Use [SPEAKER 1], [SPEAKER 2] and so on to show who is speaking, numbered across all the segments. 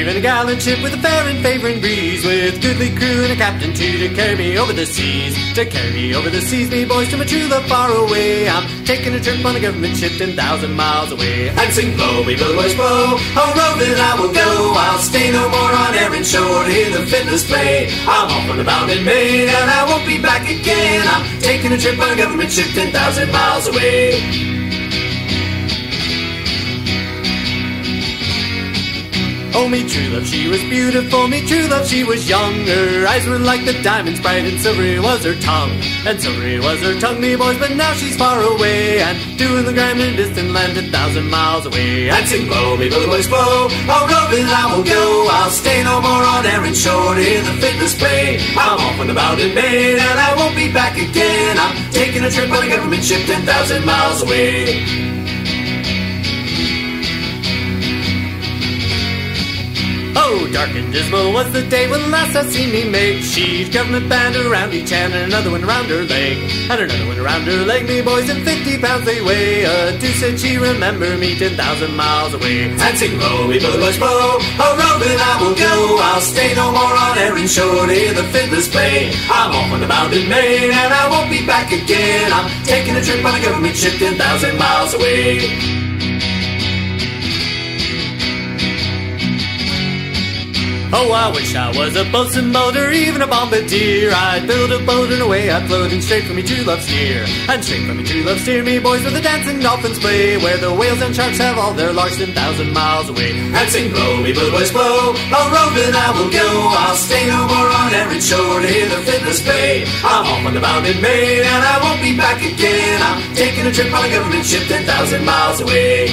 [SPEAKER 1] in a gallant ship with a fair and favoring breeze, with goodly crew and a captain too to carry me over the seas. To carry me over the seas, me boys, to my true love far away. I'm taking a trip on a government ship 10,000 miles away. And sing blow, me blow, boys blow, oh roving I will go. I'll stay no more on Erin shore to hear the fiddlers play. I'm off on the bound in Maine and I won't be back again. I'm taking a trip on a government ship 10,000 miles away. Oh, me true love, she was beautiful, me true love, she was young. Her eyes were like the diamonds bright, and silvery was her tongue. And silvery was her tongue, me boys, but now she's far away, and doing the grand and distant land 10,000 miles away. And sing blow, me blow, boys blow, oh roving I will go. I'll stay no more on Erin shore to hear the fiddlers play. I'm off on the bound in Maine, and I won't be back again. I'm taking a trip on a government ship 10,000 miles away. Oh, dark and dismal was the day when last I seen me mate. She'd government band around each hand and another one around her leg. And another one around her leg, me boys, and 50 pounds they weigh. Due said she remember me 10,000 miles away. And sing blow, me blow, boys blow, oh roving I will go. I'll stay no more on Erin shore to hear the fiddlers play. I'm off on the bound in Maine and I won't be back again. I'm taking a trip on a government ship 10,000 miles away. Oh, I wish I was a boatswain boat or even a bombardier. I'd build a boat and away I'd float and straight for me true love steer. And straight for me true love steer, me boys, where the dancing dolphins play, where the whales and sharks have all their larks 10,000 miles away. And sing blow, me blow, boys blow, oh roving I will go. I'll stay no more on Erin shore to hear the fiddlers play. I'm off on the bound in Maine and I won't be back again. I'm taking a trip on a government ship 10,000 miles away.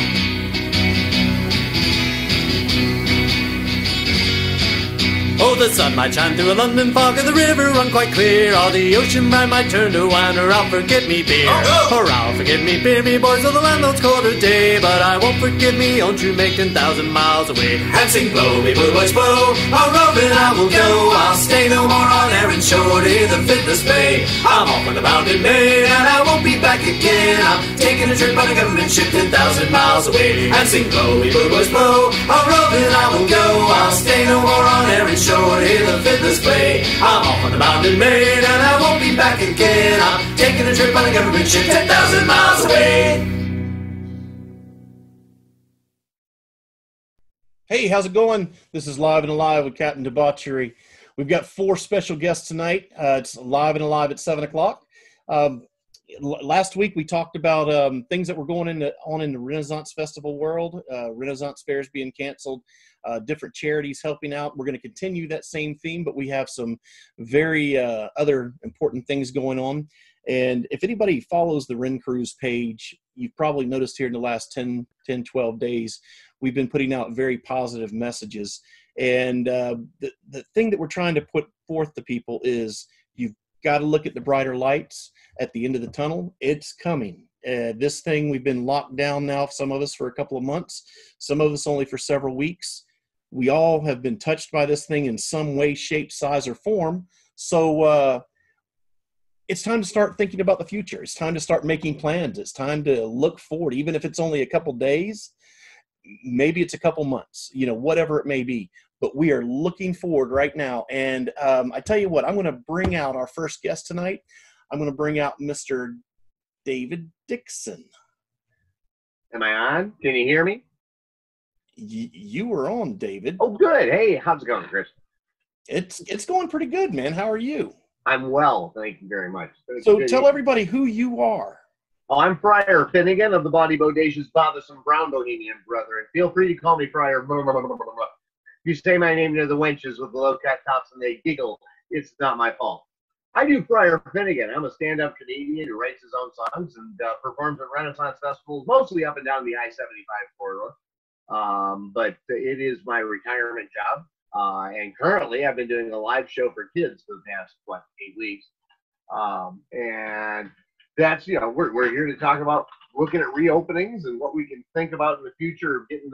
[SPEAKER 1] Oh, the sun might shine through a London fog, or the river run quite clear, or the ocean brine might turn to wine, or I'll forget me beer. Or I'll forget me beer, me boys, or the landlord's quarter day, but I won't forget me own true mate 10,000 miles away. And sing blow, me blue boys blow, oh roving I will go. I'll stay no more on Erin shore to hear the fiddlers play. I'm off on the bound in Maine and I won't be back again. I'm taking a trip on a government ship 10,000 miles away. And sing blow, me blue boys blow, oh roving I will go. I'll stay no more on Erin shore to hear the fiddlers play. I'm off on the bound in Maine and I won't be back again. I'm taking a trip on a government ship 10,000 miles away.
[SPEAKER 2] Hey, how's it going? This is Live and Alive with Captain Debauchery. We've got 4 special guests tonight. It's Live and Alive at 7 o'clock. Last week we talked about things that were going on in the Renaissance Festival world, Renaissance fairs being canceled, different charities helping out. We're going to continue that same theme, but we have some very other important things going on. And if anybody follows the Ren Cruise page, you've probably noticed here in the last 10, 12 days, we've been putting out very positive messages. And the thing that we're trying to put forth to people is you've got to look at the brighter lights at the end of the tunnel. It's coming. This thing, we've been locked down now, some of us for a couple of months, some of us only for several weeks. We all have been touched by this thing in some way, shape, size, or form. So it's time to start thinking about the future. It's time to start making plans. It's time to look forward, even if it's only a couple days, maybe it's a couple months, whatever it may be. But we are looking forward right now. And I tell you what, I'm going to bring out our first guest tonight. I'm going to bring out Mr. David Dixon.
[SPEAKER 3] Am I on? Can you hear me?
[SPEAKER 2] You were on, David.
[SPEAKER 3] Oh, good. Hey, how's it going, Chris?
[SPEAKER 2] It's going pretty good, man. How are you?
[SPEAKER 3] I'm well. Thank you very much.
[SPEAKER 2] So tell everybody who you are.
[SPEAKER 3] Oh, I'm Friar Finnegan of the Body Bodacious Bothersome Brown Bohemian Brethren. Feel free to call me Friar. You say my name to the wenches with the low cat tops and they giggle. It's not my fault. I do Friar Finnegan. I'm a stand-up Canadian who writes his own songs and performs at Renaissance festivals, mostly up and down the I-75 corridor. But it is my retirement job. And currently I've been doing a live show for kids for the past, 8 weeks. And that's, we're here to talk about looking at reopenings and what we can think about in the future of getting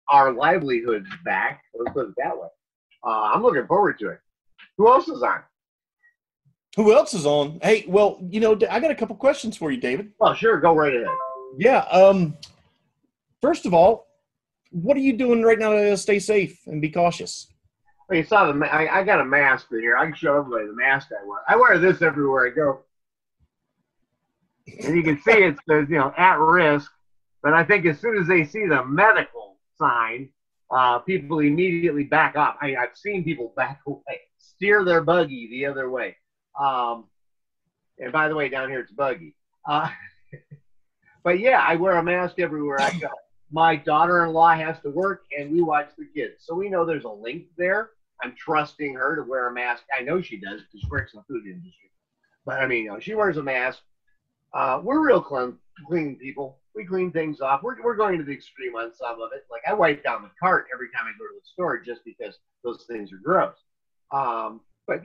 [SPEAKER 3] our livelihoods back. Let's put it that way. I'm looking forward to it. Who else is on?
[SPEAKER 2] Who else is on? Hey, well, I got a couple questions for you, David.
[SPEAKER 3] Oh, sure. Go right ahead.
[SPEAKER 2] Yeah. First of all, what are you doing right now to stay safe and be cautious?
[SPEAKER 3] Well, you saw I got a mask here. I can show everybody the mask I wear. I wear this everywhere I go. And you can see it says, at risk. But I think as soon as they see the medical sign, people immediately back up. I've seen people back away, steer their buggy the other way. And by the way, down here it's buggy. But yeah, I wear a mask everywhere I go. My daughter-in-law has to work, and we watch the kids. So we know there's a link there. I'm trusting her to wear a mask. I know she does because she works in the food industry. But, I mean, she wears a mask. We're real clean people. We clean things off. We're going to the extreme on some of it. Like, I wipe down the cart every time I go to the store just because those things are gross. But,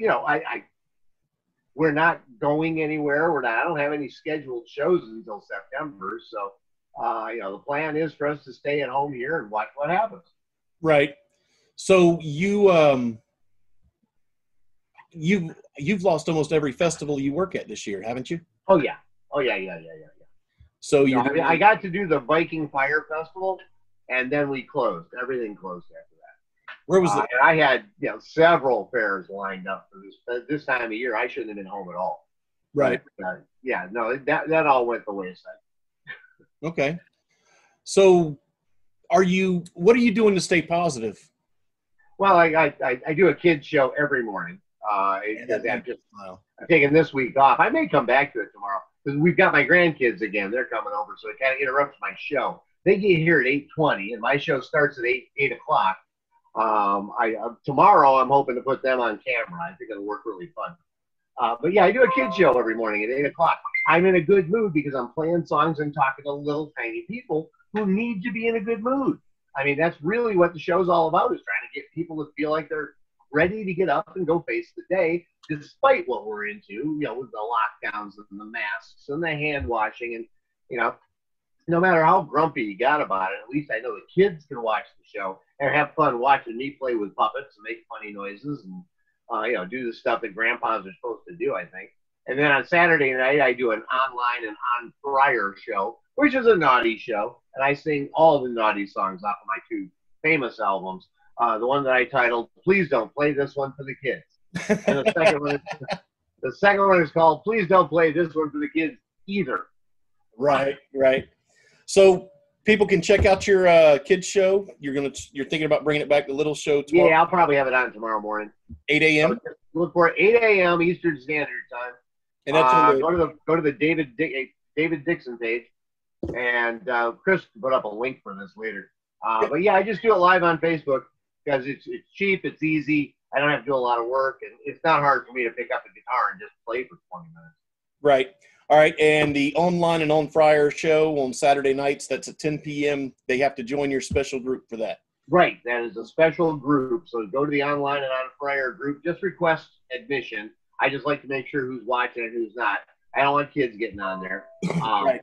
[SPEAKER 3] we're not going anywhere. I don't have any scheduled shows until September. So, the plan is for us to stay at home here and watch what happens.
[SPEAKER 2] Right. So you've lost almost every festival you work at this year, haven't you?
[SPEAKER 3] Oh yeah. So I got to do the Viking Fire Festival, and then we closed. Everything closed after that.
[SPEAKER 2] Where was it?
[SPEAKER 3] And I had several fairs lined up for this time of year. I shouldn't have been home at all.
[SPEAKER 2] Right.
[SPEAKER 3] But, that all went the wayside.
[SPEAKER 2] Okay. So what are you doing to stay positive?
[SPEAKER 3] Well, I do a kids show every morning. I'm taking this week off. I may come back to it tomorrow because we've got my grandkids again. They're coming over, so it kind of interrupts my show. They get here at 8:20, and my show starts at 8 o'clock. Tomorrow I'm hoping to put them on camera. I think it'll work really fun. But yeah, I do a kids show every morning at 8 o'clock. I'm in a good mood because I'm playing songs and talking to little tiny people who need to be in a good mood. I mean, that's really what the show's all about, is trying to get people to feel like they're ready to get up and go face the day, despite what we're into, with the lockdowns and the masks and the hand washing. And, no matter how grumpy you got about it, at least I know the kids can watch the show and have fun watching me play with puppets and make funny noises and, do the stuff that grandpas are supposed to do, I think. And then on Saturday night, I do an online and on Friar show, which is a naughty show. And I sing all the naughty songs off of my two famous albums. The one that I titled, Please Don't Play This One for the Kids. And the second one is called, Please Don't Play This One for the Kids Either.
[SPEAKER 2] Right. So people can check out your kids show. You're thinking about bringing it back, the little show tomorrow?
[SPEAKER 3] Yeah, I'll probably have it on tomorrow morning.
[SPEAKER 2] 8 a.m.?
[SPEAKER 3] So look for it, 8 a.m. Eastern Standard Time.
[SPEAKER 2] And that's
[SPEAKER 3] go to the David Dixon page, and Chris can put up a link for this later. But yeah, I just do it live on Facebook because it's cheap, it's easy. I don't have to do a lot of work, and it's not hard for me to pick up a guitar and just play for 20 minutes.
[SPEAKER 2] Right. All right. And the online and on Friar show on Saturday nights, that's at 10 p.m. They have to join your special group for that. Right.
[SPEAKER 3] That is a special group. So go to the online and on Friar group. Just request admission. I just like to make sure who's watching and who's not. I don't want kids getting on there.
[SPEAKER 2] Right.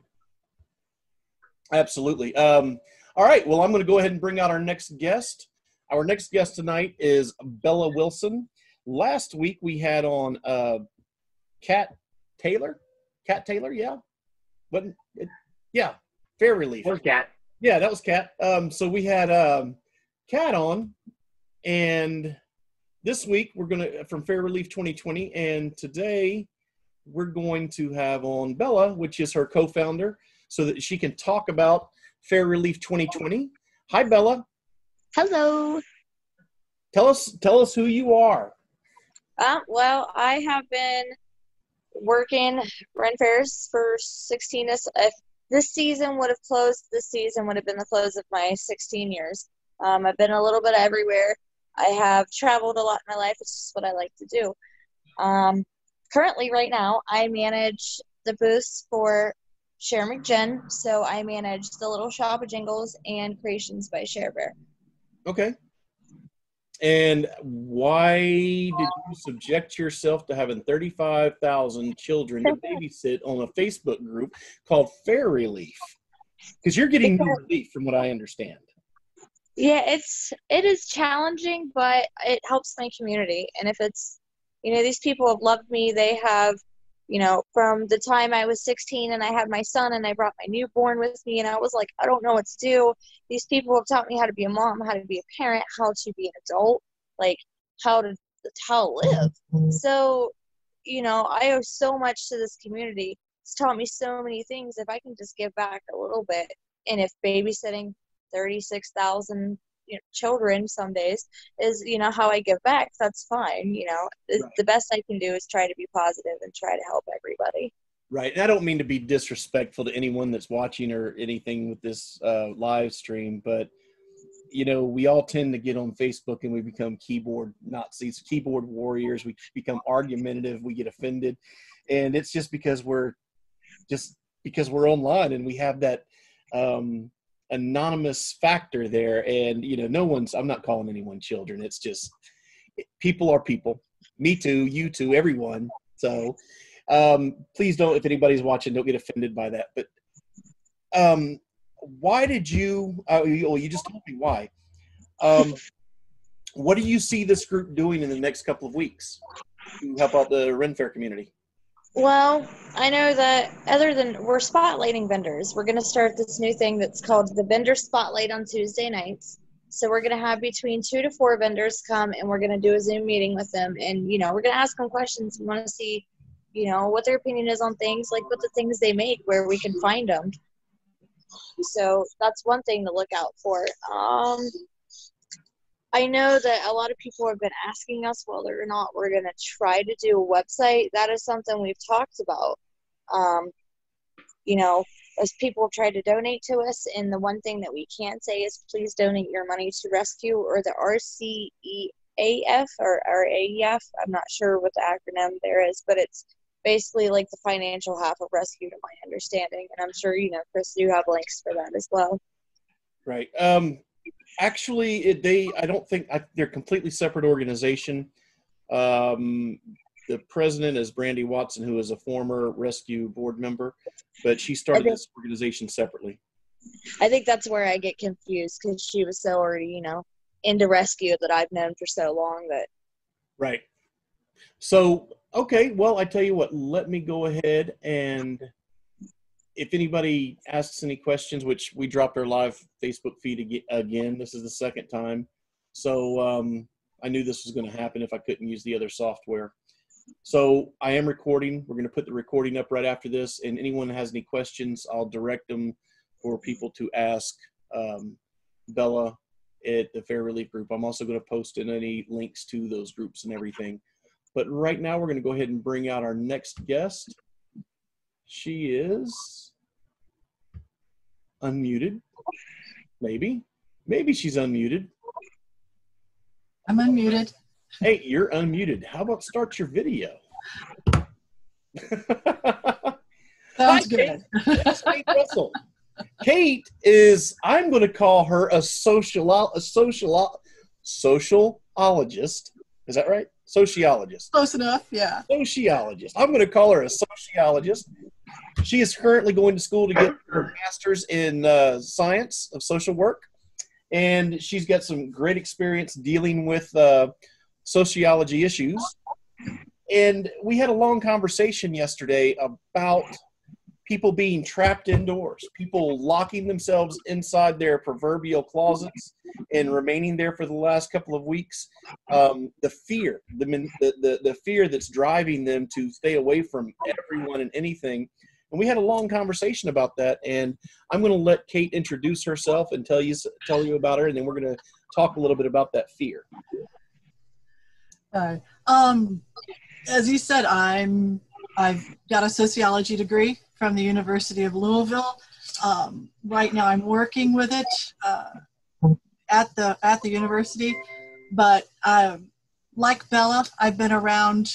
[SPEAKER 2] Absolutely. All right. Well, I'm going to go ahead and bring out our next guest. Our next guest tonight is Bella Wilson. Last week we had on Kat Taylor. Kat Taylor, yeah. Fair Relief.
[SPEAKER 3] That was Kat.
[SPEAKER 2] Yeah, that was Kat. So we had Kat on, and this week we're going to, from Fair Relief 2020, and today we're going to have on Bella, which is her co-founder, so that she can talk about Fair Relief 2020. Hi, Bella.
[SPEAKER 4] Hello.
[SPEAKER 2] Tell us who you are.
[SPEAKER 4] Well, I have been working run fairs for 16. If this season would have closed, this season would have been the close of my 16 years. I've been a little bit everywhere. I have traveled a lot in my life. It's just what I like to do. Currently, right now, I manage the booths for Cher McGinn. So I manage the Little Shop of Jingles and Creations by Cher Bear.
[SPEAKER 2] Okay. And why did you subject yourself to having 35,000 children to babysit on a Facebook group called Fair Relief? Because you're getting no relief from what I understand.
[SPEAKER 4] Yeah, it is challenging, but it helps my community. And if it's, these people have loved me, they have You know, from the time I was 16 and I had my son and I brought my newborn with me and I was like, I don't know what to do. These people have taught me how to be a mom, how to be a parent, how to be an adult, like how to live. So, you know, I owe so much to this community. It's taught me so many things. If I can just give back a little bit, and if babysitting 36,000 children some days is, you know, how I give back, that's fine. You know,
[SPEAKER 2] Right.
[SPEAKER 4] The best I can do is try to be positive and try to help everybody.
[SPEAKER 2] Right. And I don't mean to be disrespectful to anyone that's watching or anything with this live stream, but, you know, we all tend to get on Facebook and we become keyboard Nazis, keyboard warriors. We become argumentative. We get offended. And it's just because we're online and we have that anonymous factor there. And, you know, I'm not calling anyone children. It's just people are people. Me too, you too, everyone. So please don't, if anybody's watching, don't get offended by that. But why did you, you just told me why. What do you see this group doing in the next couple of weeks to help out the Ren Fair community?
[SPEAKER 4] Well, I know that we're spotlighting vendors. We're going to start this new thing that's called the Vendor Spotlight on Tuesday nights. So we're going to have between 2 to 4 vendors come and we're going to do a Zoom meeting with them. And, you know, we're going to ask them questions. We want to see, you know, what their opinion is on things, like what the things they make, where we can find them. So that's one thing to look out for. I know that a lot of people have been asking us whether or not we're going to try to do a website. That is something we've talked about. You know, as people try to donate to us, and the one thing that we can say is please donate your money to Rescue or the RCEAF or RAEF. I'm not sure what the acronym there is, but it's basically like the financial half of Rescue to my understanding. And I'm sure, you know, Chris, you have links for that as well.
[SPEAKER 2] Right. Actually, I don't think they're completely separate organization. The president is Brandy Watson, who is a former Rescue board member, but she started this organization separately.
[SPEAKER 4] I think that's where I get confused because she was so already, you know, into Rescue that I've known for so long that.
[SPEAKER 2] Right. So, okay, well, I tell you what, let me go ahead and if anybody asks any questions, which we dropped our live Facebook feed again, this is the second time. So I knew this was going to happen if I couldn't use the other software. So I am recording. We're going to put the recording up right after this. And anyone that has any questions, I'll direct them for people to ask Bella at the Fair Relief Group. I'm also going to post in any links to those groups and everything. But right now we're going to go ahead and bring out our next guest. She is unmuted. Maybe she's unmuted.
[SPEAKER 5] I'm unmuted.
[SPEAKER 2] Hey, you're unmuted. How about start your video?
[SPEAKER 5] Sounds good.
[SPEAKER 2] That's Kate Russell. Kate is, I'm going to call her a sociologist. Is that right? Sociologist.
[SPEAKER 5] Close enough, yeah.
[SPEAKER 2] Sociologist. I'm going to call her a sociologist. She is currently going to school to get her master's in science of social work. And she's got some great experience dealing with sociology issues. And we had a long conversation yesterday about people being trapped indoors, people locking themselves inside their proverbial closets and remaining there for the last couple of weeks. The fear, the fear that's driving them to stay away from everyone and anything. And we had a long conversation about that. And I'm going to let Kate introduce herself and tell you about her, and then we're going to talk a little bit about that fear.
[SPEAKER 5] As you said, I've got a sociology degree from the University of Louisville. Right now I'm working with it at the university, but like Bella, I've been around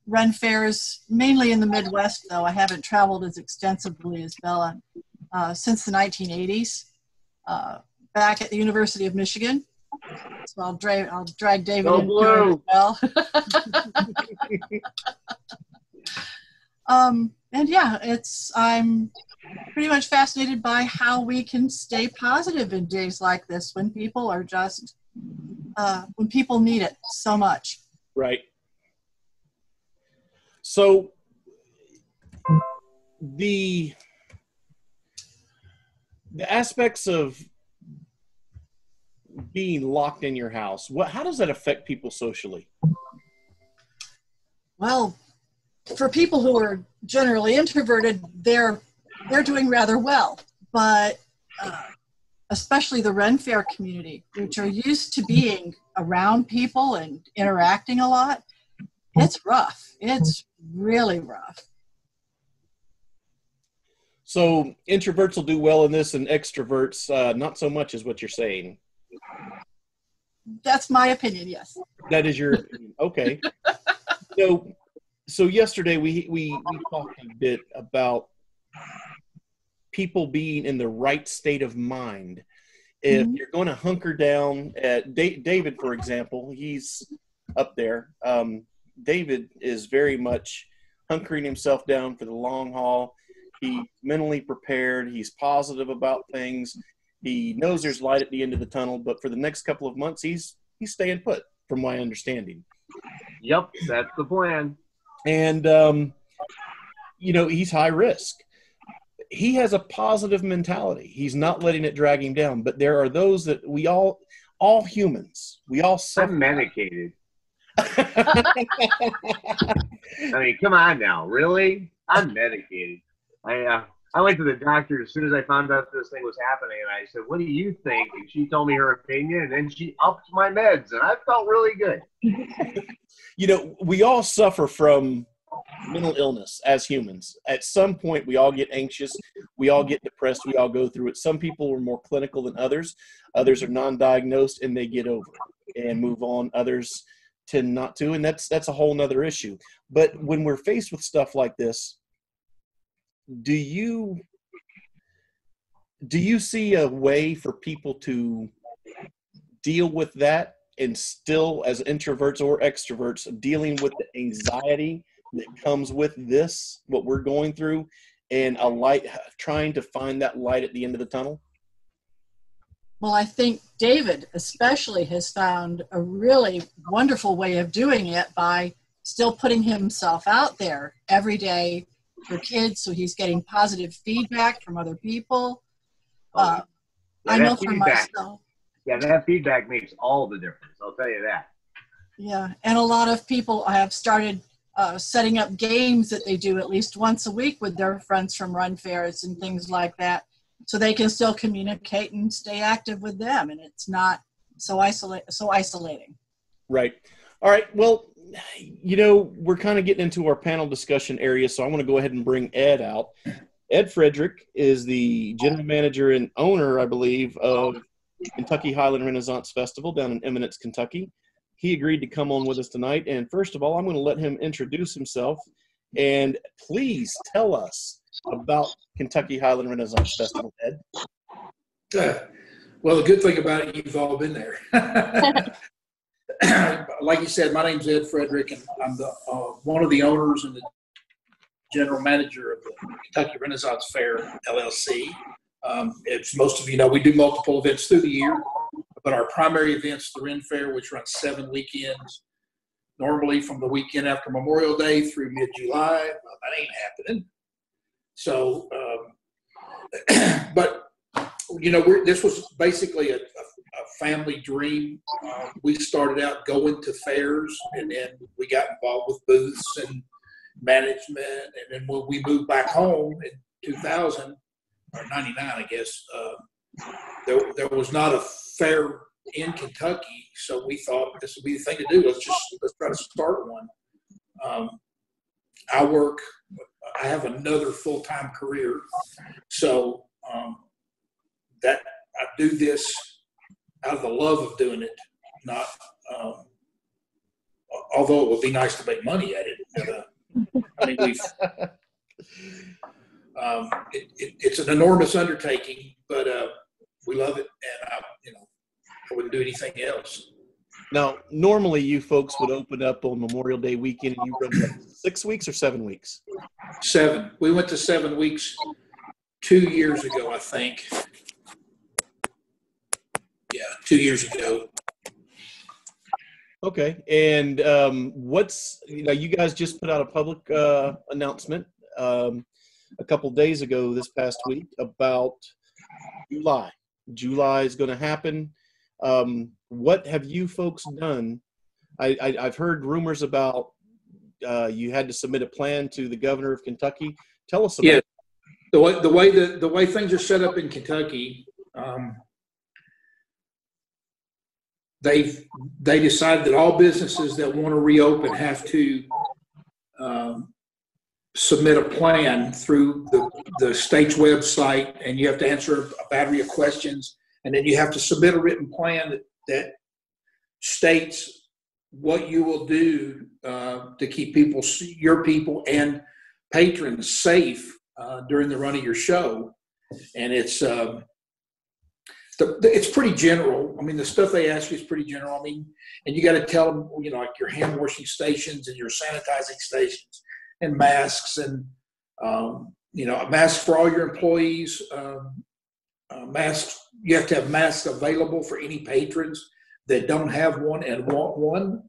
[SPEAKER 5] Ren fairs, mainly in the Midwest, though I haven't traveled as extensively as Bella, since the 1980s, back at the University of Michigan. So I'll drag David into it as well. And yeah, I'm pretty much fascinated by how we can stay positive in days like this when people are just, when people need it so much.
[SPEAKER 2] Right. So the aspects of being locked in your house, how does that affect people socially?
[SPEAKER 5] Well, for people who are generally introverted, they're doing rather well, but especially the Ren Fair community, which are used to being around people and interacting a lot, it's rough. It's really rough.
[SPEAKER 2] So introverts will do well in this, and extroverts not so much, is what you're saying.
[SPEAKER 5] That's my opinion, yes.
[SPEAKER 2] That is your opinion. Okay. So yesterday we talked a bit about people being in the right state of mind. If you're going to hunker down, David, for example, he's up there. David is very much hunkering himself down for the long haul. He's mentally prepared. He's positive about things. He knows there's light at the end of the tunnel, but for the next couple of months, he's staying put, from my understanding.
[SPEAKER 3] Yep, that's the plan.
[SPEAKER 2] And, he's high risk. He has a positive mentality. He's not letting it drag him down. But there are those that we all humans, we all suffer.
[SPEAKER 3] I'm medicated. I mean, come on now, really? I'm medicated. I went to the doctor as soon as I found out this thing was happening, and I said, "What do you think?" And she told me her opinion, and then she upped my meds, and I felt really good.
[SPEAKER 2] We all suffer from mental illness as humans. At some point, we all get anxious. We all get depressed. We all go through it. Some people are more clinical than others. Others are non-diagnosed, and they get over it and move on. Others tend not to, and that's a whole nother issue. But when we're faced with stuff like this, do you see a way for people to deal with that, and still, as introverts or extroverts, dealing with the anxiety that comes with this, what we're going through, and trying to find that light at the end of the tunnel?
[SPEAKER 5] Well, I think David especially has found a really wonderful way of doing it by still putting himself out there every day for kids, so he's getting positive feedback from other people. I know for myself.
[SPEAKER 3] Yeah, that feedback makes all the difference, I'll tell you that.
[SPEAKER 5] Yeah, and a lot of people have started setting up games that they do at least once a week with their friends from run fairs and things like that, so they can still communicate and stay active with them, and it's not so isolating. Right.
[SPEAKER 2] All right. Well, we're kind of getting into our panel discussion area, so I want to go ahead and bring Ed out. Ed Fredrick is the general manager and owner, I believe, of Kentucky Highland Renaissance Festival down in Eminence, Kentucky. He agreed to come on with us tonight, and first of all, I'm going to let him introduce himself, and please tell us about Kentucky Highland Renaissance Festival, Ed.
[SPEAKER 6] Well, the good thing about it, you've all been there. Like you said, my name's Ed Fredrick, and I'm one of the owners and the general manager of the Kentucky Renaissance Fair, LLC. As most of you know, we do multiple events through the year, but our primary event's the Ren Fair, which runs 7 weekends, normally from the weekend after Memorial Day through mid-July. Well, that ain't happening. So, but, this was basically a family dream. We started out going to fairs, and then we got involved with booths and management. And then when we moved back home in 2000, or 99, I guess, there was not a fair in Kentucky. So we thought this would be the thing to do. Let's try to start one. I have another full-time career. So that I do this out of the love of doing it, not, although it would be nice to make money at it. I mean, it's an enormous undertaking, but we love it, and I wouldn't do anything else.
[SPEAKER 2] Now, normally you folks would open up on Memorial Day weekend, and you run 6 weeks or 7 weeks?
[SPEAKER 6] 7. We went to 7 weeks 2 years ago, I think. Yeah, 2 years ago.
[SPEAKER 2] Okay, and you guys just put out a public announcement a couple days ago this past week about July. July is going to happen. What have you folks done? I've heard rumors about you had to submit a plan to the governor of Kentucky. Tell us about it.
[SPEAKER 6] The way things are set up in Kentucky, they decided that all businesses that want to reopen have to submit a plan through the state's website, and you have to answer a battery of questions, and then you have to submit a written plan that states what you will do to keep your people and patrons safe during the run of your show. And it's pretty general. I mean, the stuff they ask you is pretty general. I mean, and you got to tell them, like your hand washing stations and your sanitizing stations and masks and, masks for all your employees, masks. You have to have masks available for any patrons that don't have one and want one.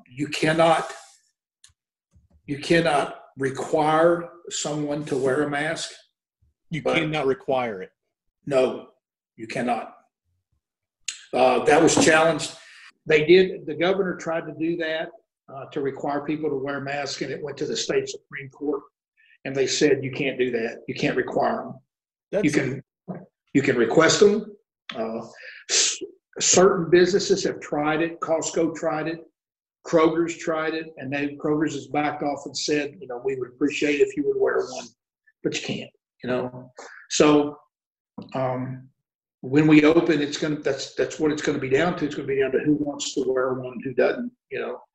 [SPEAKER 6] You cannot require someone to wear a mask.
[SPEAKER 2] You cannot require it.
[SPEAKER 6] No, you cannot. That was challenged. The governor tried to do that, to require people to wear masks, and it went to the state Supreme Court, and they said you can't do that. You can't require them. You can request them. Certain businesses have tried it. Costco tried it. Kroger's tried it, and Kroger's has backed off and said, we would appreciate it if you would wear one, but you can't. So when we open, that's what it's going to be down to. It's going to be down to who wants to wear one and who doesn't.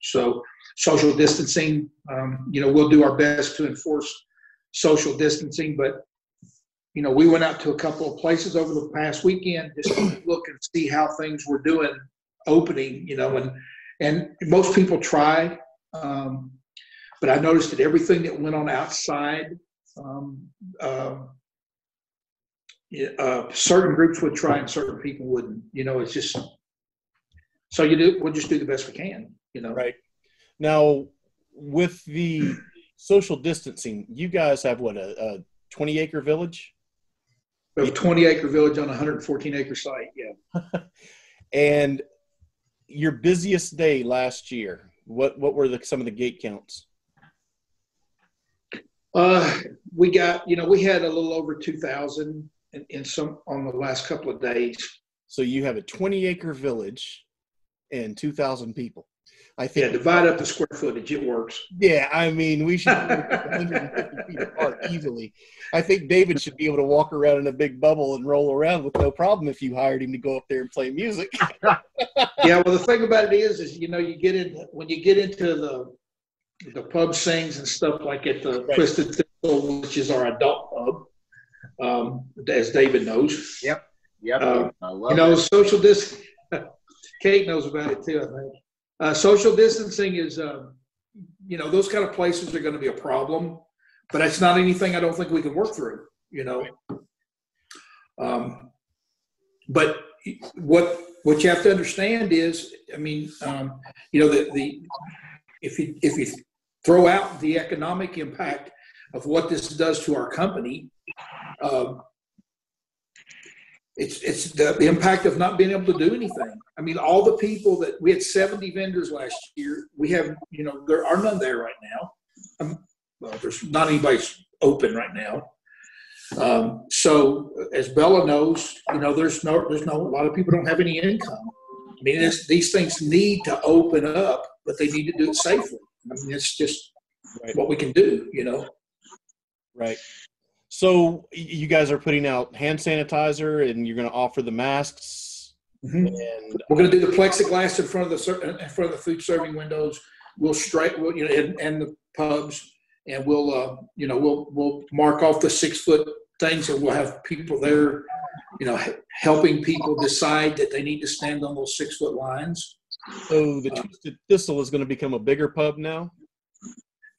[SPEAKER 6] So social distancing. We'll do our best to enforce social distancing, but we went out to a couple of places over the past weekend just to look and see how things were doing opening. And most people try, but I noticed that everything that went on outside, certain groups would try and certain people wouldn't. It's just so we'll just do the best we can.
[SPEAKER 2] Right. Now, with the social distancing, you guys have what, a 20-acre village?
[SPEAKER 6] We have a 20-acre village on a 114-acre site. Yeah.
[SPEAKER 2] And your busiest day last year, what were some of the gate counts?
[SPEAKER 6] We got, we had a little over 2,000 on the last couple of days.
[SPEAKER 2] So you have a 20-acre village and 2,000 people. I think.
[SPEAKER 6] Yeah, divide up the square footage. It works.
[SPEAKER 2] Yeah, I mean, we should be 150 feet apart easily. I think David should be able to walk around in a big bubble and roll around with no problem if you hired him to go up there and play music.
[SPEAKER 6] Yeah, well, the thing about it is when you get into the pub sings and stuff like at the right. Twisted Thistle, which is our adult pub, as David knows.
[SPEAKER 3] Yep. I love
[SPEAKER 6] social distancing. Kate knows about it too, I think. Social distancing is, those kind of places are going to be a problem, but it's not anything I don't think we can work through, But what you have to understand is, if you throw out the economic impact of what this does to our company, it's the impact of not being able to do anything. I mean, all the people that we had 70 vendors last year, we have, there are none there right now. Well, there's not anybody open right now. So as Bella knows, there's no, a lot of people don't have any income. I mean, these things need to open up, but they need to do it safely. I mean, it's just what we can do,
[SPEAKER 2] Right. So you guys are putting out hand sanitizer, and you're going to offer the masks.
[SPEAKER 6] Mm-hmm. And we're going to do the plexiglass in front of the food serving windows. And the pubs, and we'll mark off the 6-foot things, and we'll have people there, helping people decide that they need to stand on those 6-foot lines.
[SPEAKER 2] So the Twisted Thistle is going to become a bigger pub now?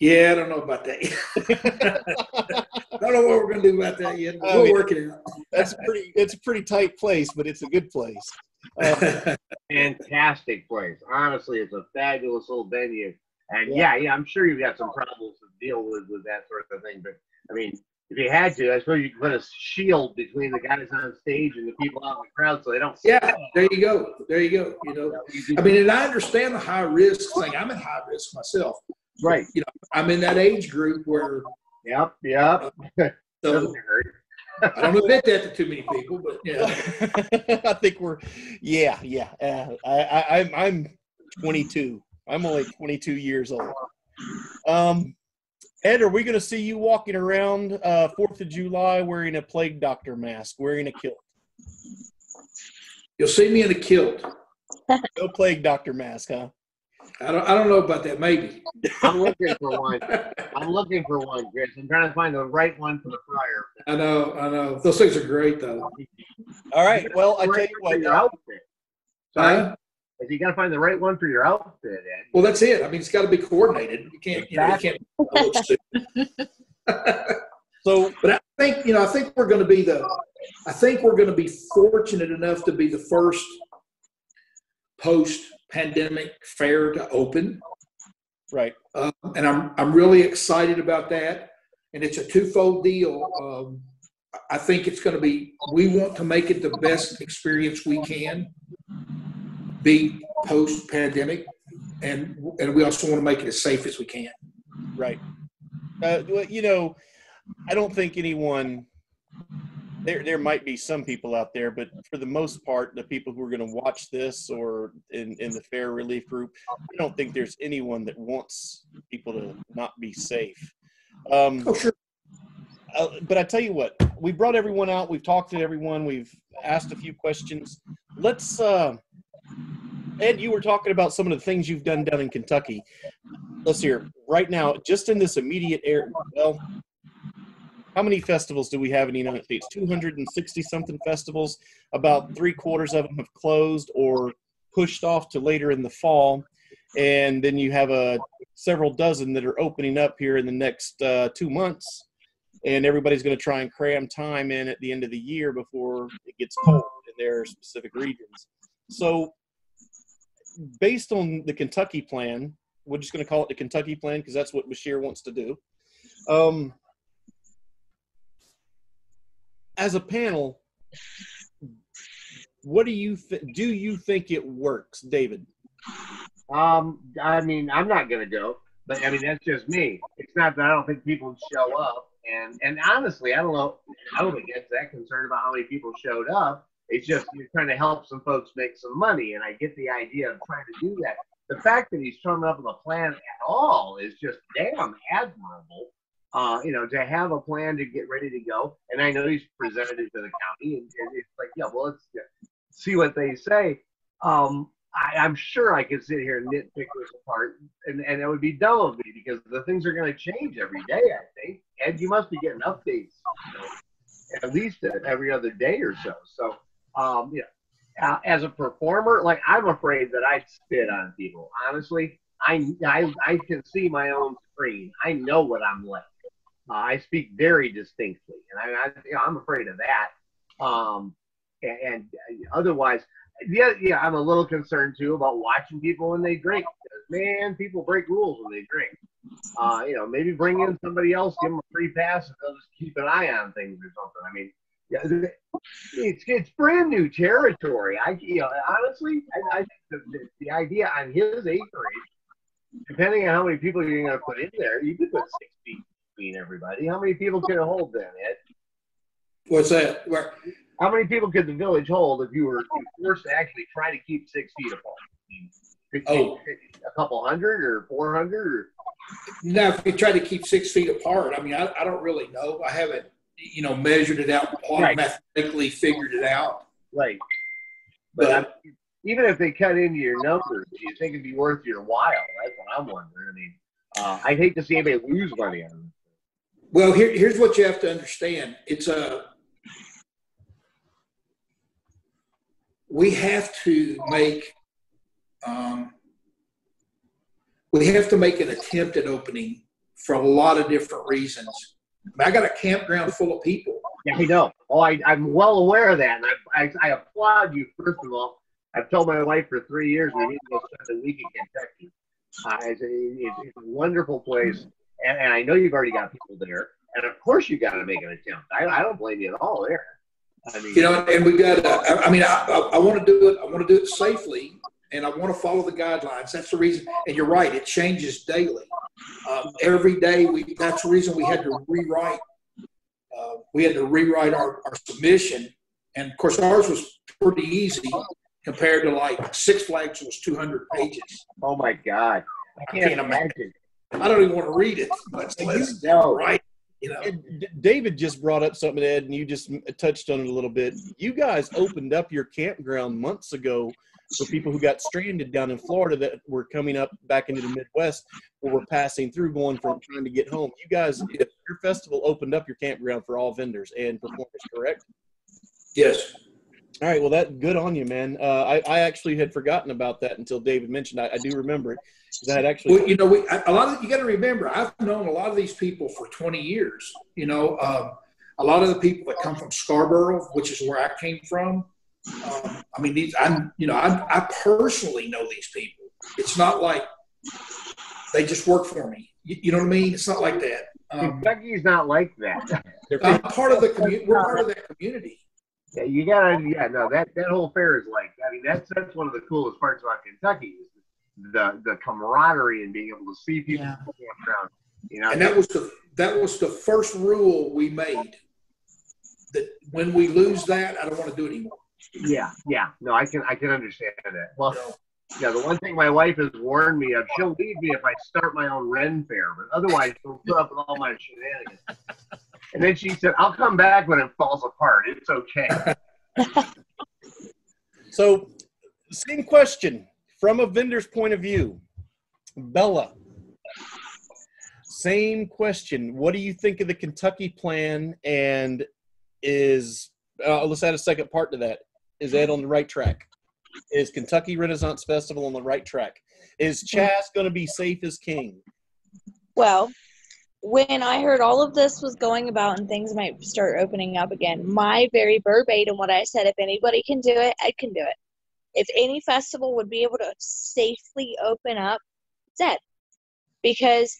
[SPEAKER 6] Yeah, I don't know about that yet. I don't know what we're going to do about that yet. We're working out.
[SPEAKER 2] It's a pretty tight place, but it's a good place.
[SPEAKER 3] Fantastic place. Honestly, it's a fabulous little venue. And yeah, I'm sure you've got some problems to deal with that sort of thing. But I mean, if you had to, I suppose you could put a shield between the guys on stage and the people out in the crowd so they don't.
[SPEAKER 6] Yeah, there you go. There you go. You know, I mean, and I understand the high risk thing. I'm at high risk myself.
[SPEAKER 3] Right.
[SPEAKER 6] You know, I'm in that age group where.
[SPEAKER 3] Yep.
[SPEAKER 6] So, I don't admit that to too many people, but yeah.
[SPEAKER 2] I think we're, yeah. I'm 22. I'm only 22 years old. Ed, are we going to see you walking around 4th of July wearing a plague doctor mask, wearing a kilt?
[SPEAKER 6] You'll see me in a kilt.
[SPEAKER 2] No plague doctor mask, huh?
[SPEAKER 6] I don't know about that. Maybe.
[SPEAKER 3] I'm looking for one. Chris. I'm trying to find the right one for the fryer.
[SPEAKER 6] I know. Those things are great, though.
[SPEAKER 2] All right. Well, I tell you what.
[SPEAKER 3] Your outfit. Sorry. You got to find the right one for your outfit, Ed.
[SPEAKER 6] Well, that's it. I mean, it's got to be coordinated. You can't. So, but I think we're going to be fortunate enough to be the first post-pandemic fair to open.
[SPEAKER 2] Right.
[SPEAKER 6] And I'm really excited about that. And it's a twofold deal. I think it's going to be. We want to make it the best experience we can be post-pandemic, and we also want to make it as safe as we can.
[SPEAKER 2] Right. You know, I don't think anyone. There might be some people out there, but for the most part, the people who are going to watch this or in the Fair Relief Group, I don't think there's anyone that wants people to not be safe.
[SPEAKER 6] Sure.
[SPEAKER 2] But I tell you what, we brought everyone out. We've talked to everyone. We've asked a few questions. Let's, Ed, you were talking about some of the things you've done down in Kentucky. Let's hear right now, just in this immediate area. Well, how many festivals do we have in the United States? 260-something festivals. About 3/4 of them have closed or pushed off to later in the fall. And then you have several dozen that are opening up here in the next 2 months. And everybody's going to try and cram time in at the end of the year before it gets cold in their specific regions. So based on the Kentucky plan, we're just going to call it the Kentucky plan because that's what Bashir wants to do. As a panel, what do you think it works, David?
[SPEAKER 3] I mean, I'm not going to go, but I mean, that's just me. It's not that I don't think people show up. And honestly, I don't get that concerned about how many people showed up. It's just you're trying to help some folks make some money, and I get the idea of trying to do that. The fact that he's coming up with a plan at all is just damn admirable. You know, to have a plan to get ready to go. And I know he's presented it to the county, and it's like, yeah, well, let's see what they say. I'm sure I could sit here and nitpick this apart, and it would be dumb of me because the things are going to change every day, I think. Ed, you must be getting updates, you know, at least every other day or so. So, as a performer, like, I'm afraid that I'd spit on people. Honestly, I can see my own screen. I know what I'm like. I speak very distinctly, and I'm afraid of that. And otherwise, yeah, I'm a little concerned too about watching people when they drink. Because, man, people break rules when they drink. You know, maybe bring in somebody else, give them a free pass, and they'll just keep an eye on things or something. I mean, yeah, it's brand new territory. Honestly, I think the idea on his acreage, depending on how many people you're going to put in there, you could put 6 feet between everybody. How many people could it hold then, Ed?
[SPEAKER 6] What's that?
[SPEAKER 3] How many people could the village hold if you were forced to actually try to keep 6 feet apart? A couple hundred or 400? Or?
[SPEAKER 6] Now, if you try to keep 6 feet apart, I mean, I don't really know. I haven't, measured it out, mathematically figured it out.
[SPEAKER 3] Right. But even if they cut into your numbers, do you think it'd be worth your while? That's what I'm wondering. I mean, I'd hate to see anybody lose money on it.
[SPEAKER 6] Well, here's what you have to understand. It's we have to make an attempt at opening for a lot of different reasons. I got a campground full of people.
[SPEAKER 3] Yeah, I know. Oh, I'm well aware of that, and I applaud you. First of all, I've told my wife for 3 years we need to go spend a week in Kentucky. It's a wonderful place, and I know you've already got people there. And of course you got to make an attempt. I don't blame you at all there. I mean,
[SPEAKER 6] You know, and we got. I want to do it. I want to do it safely, and I want to follow the guidelines. That's the reason. And you're right; it changes daily. Every day, that's the reason we had to rewrite. We had to rewrite our submission, and of course, ours was pretty easy compared to like Six Flags was 200 pages.
[SPEAKER 3] oh my God, I can't imagine.
[SPEAKER 6] I don't even want to read it, but let's right. You know.
[SPEAKER 2] David just brought up something, Ed, and you just touched on it a little bit. You guys opened up your campground months ago for people who got stranded down in Florida that were coming up back into the Midwest or were passing through going from trying to get home. You guys, your festival opened up your campground for all vendors and performers, correct?
[SPEAKER 6] Yes.
[SPEAKER 2] All right. Well, that good on you, man. I actually had forgotten about that until David mentioned. I do remember it. That actually,
[SPEAKER 6] well, you know, you got to remember, I've known a lot of these people for 20 years. You know, a lot of the people that come from Scarborough, which is where I came from. I mean, I personally know these people. It's not like they just work for me. You know what I mean? It's not like that.
[SPEAKER 3] Kentucky's not like that.
[SPEAKER 6] I'm part of the community. We're part of that community.
[SPEAKER 3] Yeah, you gotta. Yeah, no, that whole fair is like. I mean, that's one of the coolest parts about Kentucky is the camaraderie and being able to see people around. You know,
[SPEAKER 6] and that was the first rule we made. That when we lose that, I don't want to do it anymore.
[SPEAKER 3] Yeah. No, I can understand that. Well, yeah, the one thing my wife has warned me of, she'll leave me if I start my own Ren fair, but otherwise she'll put up with all my shenanigans. And then she said, "I'll come back when it falls apart. It's okay."
[SPEAKER 2] So, same question from a vendor's point of view. Bella, same question. What do you think of the Kentucky plan? And let's add a second part to that. Is Ed on the right track? Is Kentucky Renaissance Festival on the right track? Is Chaz going to be safe as king?
[SPEAKER 4] Well, when I heard all of this was going about and things might start opening up again, my very verbatim what I said, if anybody can do it, Ed can do it. If any festival would be able to safely open up, it's Ed. Because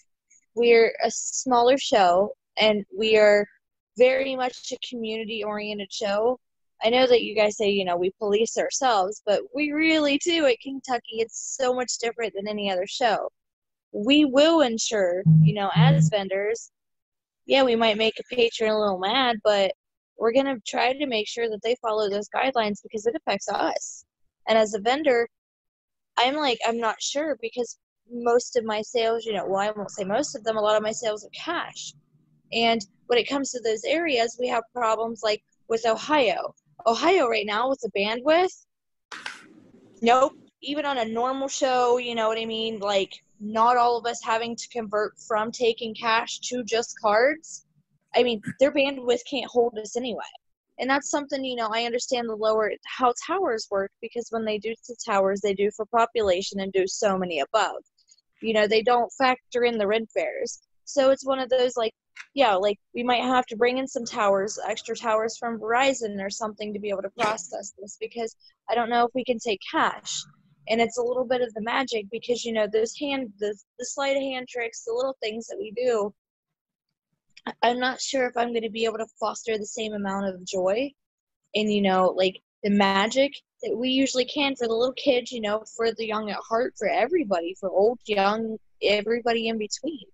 [SPEAKER 4] we're a smaller show and we are very much a community-oriented show. I know that you guys say, you know, we police ourselves, but we really do at Kentucky. It's so much different than any other show. We will ensure, you know, as vendors, yeah, we might make a patron a little mad, but we're going to try to make sure that they follow those guidelines because it affects us. And as a vendor, I'm not sure because most of my sales, you know, well, I won't say most of them, a lot of my sales are cash. And when it comes to those areas, we have problems like with Ohio. Ohio right now with the bandwidth, nope. Even on a normal show, you know what I mean? Like, not all of us having to convert from taking cash to just cards. I mean, their bandwidth can't hold us anyway. And that's something, you know, I understand how towers work because when they do the towers, they do for population and do so many above. You know, they don't factor in the rent fares. So it's one of those like, yeah, like we might have to bring in some towers, extra towers from Verizon or something to be able to process this because I don't know if we can take cash. And it's a little bit of the magic because, you know, the sleight of hand tricks, the little things that we do, I'm not sure if I'm going to be able to foster the same amount of joy and, you know, like the magic that we usually can for the little kids, you know, for the young at heart, for everybody, for old, young, everybody in between.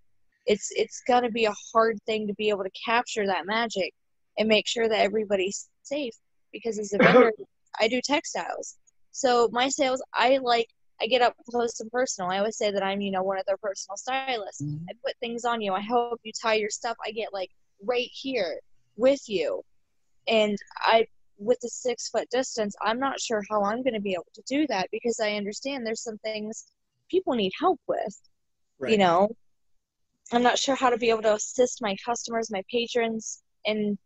[SPEAKER 4] It's got to be a hard thing to be able to capture that magic and make sure that everybody's safe because as a vendor, I do textiles. So my sales, I get up close and personal. I always say that I'm, you know, one of their personal stylists. Mm-hmm. I put things on you. I help you tie your stuff. I get like right here with you. And with the 6 foot distance, I'm not sure how I'm going to be able to do that because I understand there's some things people need help with, right. You know, I'm not sure how to be able to assist my customers, my patrons, and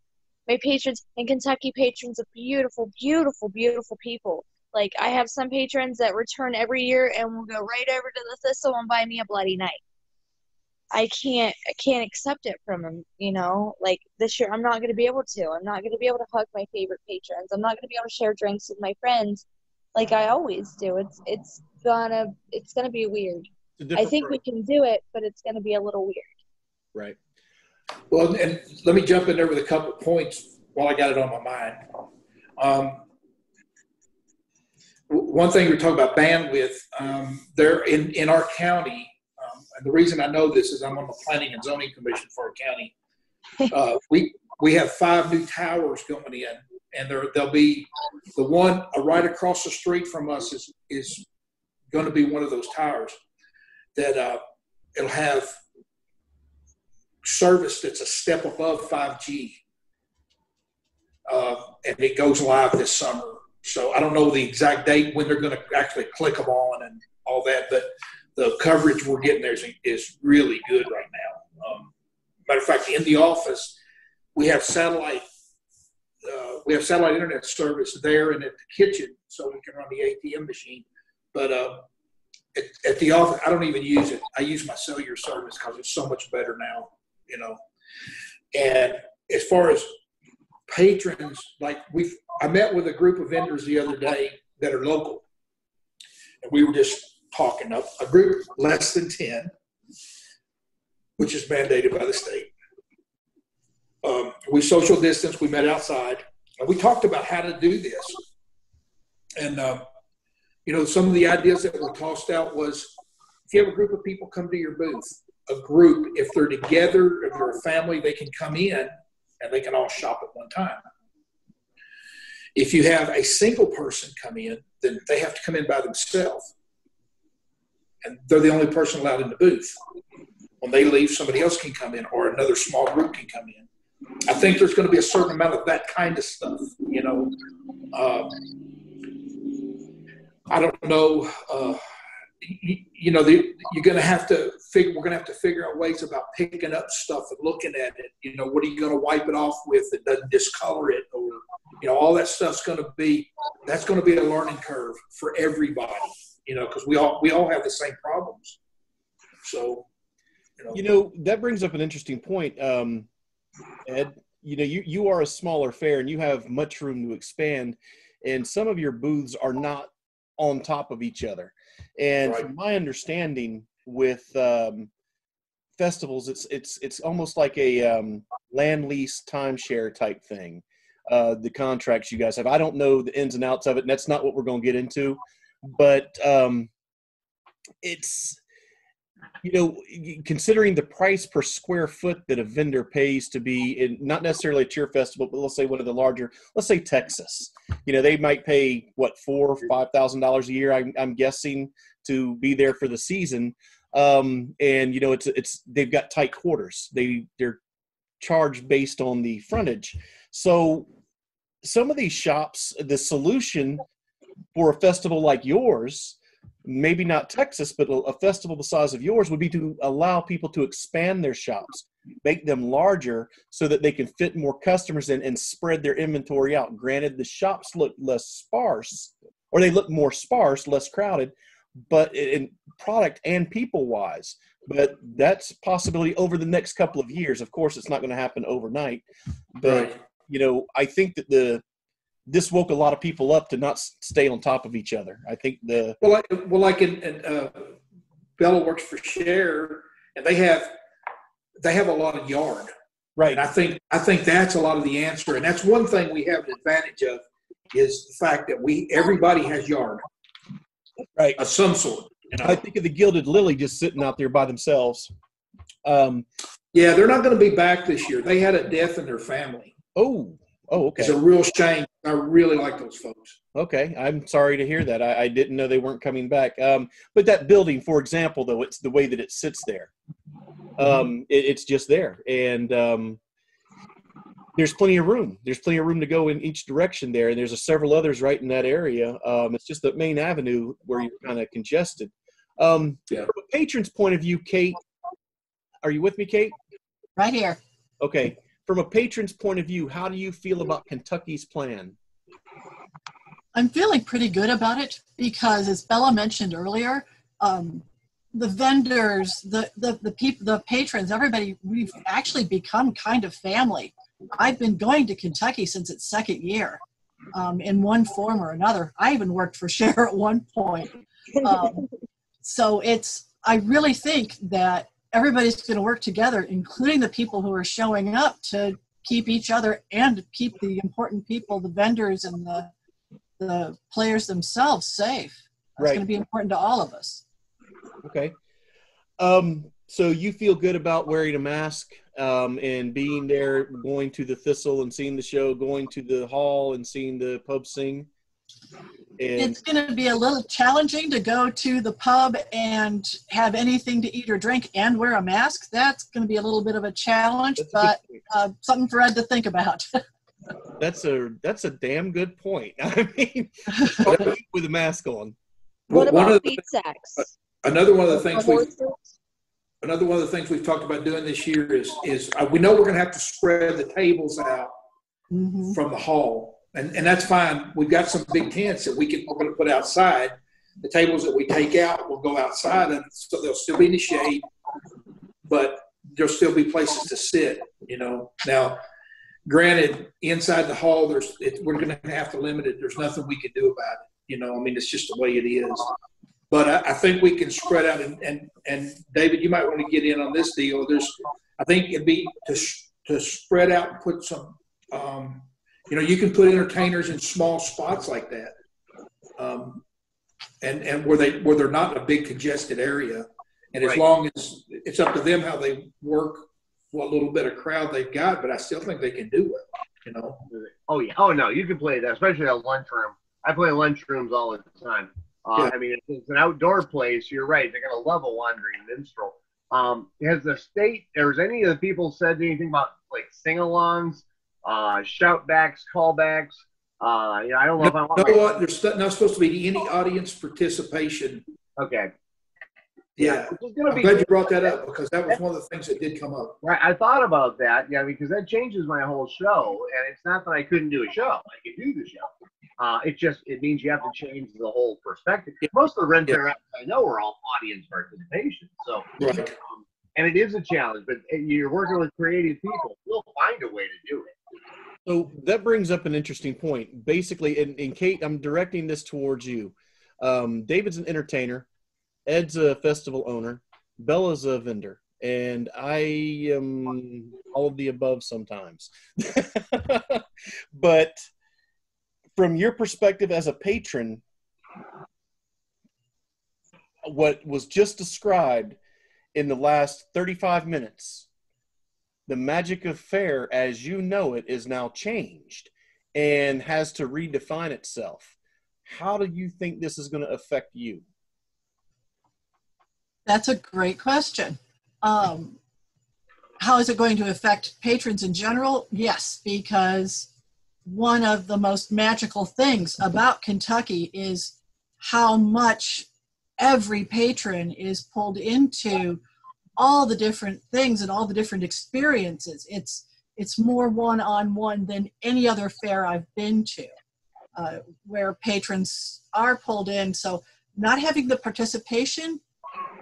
[SPEAKER 4] my patrons and Kentucky patrons are beautiful, beautiful, beautiful people. Like, I have some patrons that return every year and will go right over to the Thistle and buy me a Bloody Night. I can't accept it from them, you know? Like, this year, I'm not going to be able to. I'm not going to be able to hug my favorite patrons. I'm not going to be able to share drinks with my friends like I always do. It's gonna be weird. I think we can do it, but it's going to be a little weird.
[SPEAKER 2] Right.
[SPEAKER 6] Well, and let me jump in there with a couple of points while I got it on my mind. One thing we're talking about bandwidth, there in our county, and the reason I know this is I'm on the Planning and Zoning Commission for our county. We have 5 new towers going in, and there'll be the one right across the street from us is going to be one of those towers that it'll have service that's a step above 5G, and it goes live this summer. So I don't know the exact date when they're going to actually click them on and all that, but the coverage we're getting there is really good right now. Matter of fact, in the office, we have satellite internet service there and at the kitchen, so we can run the ATM machine. But at the office, I don't even use it. I use my cellular service because it's so much better now, you know. And as far as patrons, like I met with a group of vendors the other day that are local, and we were just talking up a group less than 10, which is mandated by the state. We social distance, we met outside, and we talked about how to do this. And, you know, some of the ideas that were tossed out was, if you have a group of people come to your booth, a group, if they're together, if they're a family, they can come in and they can all shop at one time. If you have a single person come in, then they have to come in by themselves. And they're the only person allowed in the booth. When they leave, somebody else can come in, or another small group can come in. I think there's going to be a certain amount of that kind of stuff, you know. I don't know. You know, we're going to have to figure out ways about picking up stuff and looking at it. You know, what are you going to wipe it off with that doesn't discolor it, or, you know, all that stuff's going to be a learning curve for everybody. You know, because we all have the same problems. So,
[SPEAKER 2] you know, that brings up an interesting point, Ed. You know, you are a smaller fair and you have much room to expand, and some of your booths are not on top of each other. And
[SPEAKER 6] right.
[SPEAKER 2] From my understanding, with festivals, it's almost like a land lease timeshare type thing. The contracts you guys have, I don't know the ins and outs of it, and that's not what we're going to get into. But it's, you know, considering the price per square foot that a vendor pays to be in, not necessarily a cheer festival, but let's say one of the larger, let's say Texas, you know, they might pay what, $4,000 or $5,000 a year, I'm guessing, to be there for the season. And you know, it's they've got tight quarters. They're charged based on the frontage. So some of these shops, the solution for a festival like yours, maybe not Texas, but a festival the size of yours, would be to allow people to expand their shops, make them larger so that they can fit more customers in and spread their inventory out. Granted, the shops look less sparse, or they look more sparse, less crowded, but in product and people-wise. But that's a possibility over the next couple of years. Of course, it's not going to happen overnight. But,
[SPEAKER 6] Right.
[SPEAKER 2] You know, I think that this woke a lot of people up to not stay on top of each other. I think
[SPEAKER 6] like in Bella works for Share, and they have a lot of yard,
[SPEAKER 2] right.
[SPEAKER 6] And I think that's a lot of the answer, and that's one thing we have an advantage of, is the fact that everybody has yard,
[SPEAKER 2] right,
[SPEAKER 6] of some sort. You know?
[SPEAKER 2] I think of the Gilded Lily just sitting out there by themselves.
[SPEAKER 6] Yeah, they're not going to be back this year. They had a death in their family.
[SPEAKER 2] Oh, okay.
[SPEAKER 6] It's a real shame. I really like those folks.
[SPEAKER 2] Okay, I'm sorry to hear that. I didn't know they weren't coming back. But that building, for example, though, it's the way that it sits there. It's just there, and there's plenty of room. There's plenty of room to go in each direction there, and there's several others right in that area. It's just the main avenue where you're kind of congested. Yeah. From a patron's point of view, Kate, are you with me, Kate?
[SPEAKER 5] Right here.
[SPEAKER 2] Okay. From a patron's point of view, how do you feel about Kentucky's plan?
[SPEAKER 5] I'm feeling pretty good about it because, as Bella mentioned earlier, the vendors, the people, the patrons, everybody, we've actually become kind of family. I've been going to Kentucky since its second year, in one form or another. I even worked for Share at one point. So I really think that everybody's going to work together, including the people who are showing up, to keep each other and keep the important people, the vendors and the players themselves safe. That's going to be important to all of us.
[SPEAKER 2] Okay. So you feel good about wearing a mask and being there, going to the Thistle and seeing the show, going to the hall and seeing the pub sing? And
[SPEAKER 5] it's going to be a little challenging to go to the pub and have anything to eat or drink and wear a mask. That's going to be a little bit of a challenge, but something for Ed to think about.
[SPEAKER 2] That's a damn good point. I mean, with a mask on.
[SPEAKER 4] What about feed sacks?
[SPEAKER 6] Another one of the things we've talked about doing this year is we know we're going to have to spread the tables out from the hall. And that's fine. We've got some big tents that we're going to put outside. The tables that we take out will go outside, and so they'll still be in the shade, but there'll still be places to sit, you know. Now, granted, inside the hall, we're going to have to limit it. There's nothing we can do about it, you know. I mean, it's just the way it is. But I think we can spread out, and David, you might want to get in on this deal. I think it'd be to spread out and put some, you know, you can put entertainers in small spots like that, and where they're not in a big congested area. And as long as it's up to them how they work, what little bit of crowd they've got, but I still think they can do it, you know.
[SPEAKER 3] Oh yeah. Oh no, you can play that, especially at lunchroom. I play lunchrooms all the time. I mean, it's an outdoor place. You're right. They're going to love a wandering minstrel. Has the state, or has any of the people said anything about like sing-alongs, shout-backs, callbacks? You know, I don't know if I want.
[SPEAKER 6] You know what? There's not supposed to be any audience participation.
[SPEAKER 3] Okay.
[SPEAKER 6] Yeah. I'm glad you brought that up, because that was one of the things that did come up.
[SPEAKER 3] Right. I thought about that. Yeah, because that changes my whole show. And it's not that I couldn't do a show. I could do the show. It means you have to change the whole perspective. Most of the Ren Fair I know are all audience participation. So, and it is a challenge, but you're working with creative people. We'll find a way to do it.
[SPEAKER 2] So that brings up an interesting point. Basically, and Kate, I'm directing this towards you. David's an entertainer. Ed's a festival owner. Bella's a vendor. And I am all of the above sometimes. But from your perspective as a patron, what was just described in the last 35 minutes, the magic of fair as you know it is now changed and has to redefine itself. How do you think this is going to affect you?
[SPEAKER 5] That's a great question. How is it going to affect patrons in general? Yes, because one of the most magical things about Kentucky is how much every patron is pulled into all the different things and all the different experiences. It's more one-on-one than any other fair I've been to, where patrons are pulled in. So not having the participation,